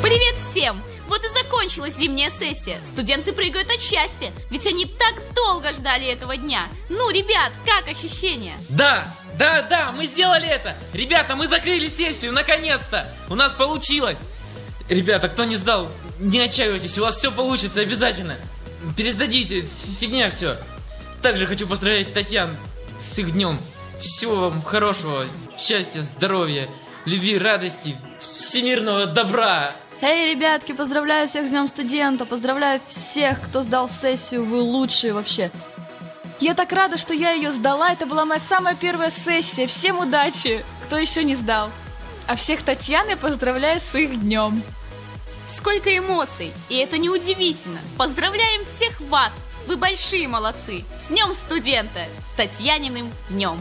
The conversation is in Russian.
Привет всем! Вот и закончилась зимняя сессия. Студенты прыгают от счастья, ведь они так долго ждали этого дня. Ну, ребят, как ощущения? Да, мы сделали это. Ребята, мы закрыли сессию, наконец-то. У нас получилось. Ребята, кто не сдал, не отчаивайтесь, у вас все получится обязательно. Пересдадите, фигня все. Также хочу поздравить Татьян с их днем. Всего вам хорошего, счастья, здоровья, любви, радости, всемирного добра. Эй, ребятки, поздравляю всех с Днем Студента, поздравляю всех, кто сдал сессию, вы лучшие вообще. Я так рада, что я ее сдала, это была моя самая первая сессия, всем удачи, кто еще не сдал. А всех Татьяны поздравляю с их днем. Сколько эмоций, и это неудивительно. Поздравляем всех вас, вы большие молодцы. С Днем Студента, с Татьяниным днем.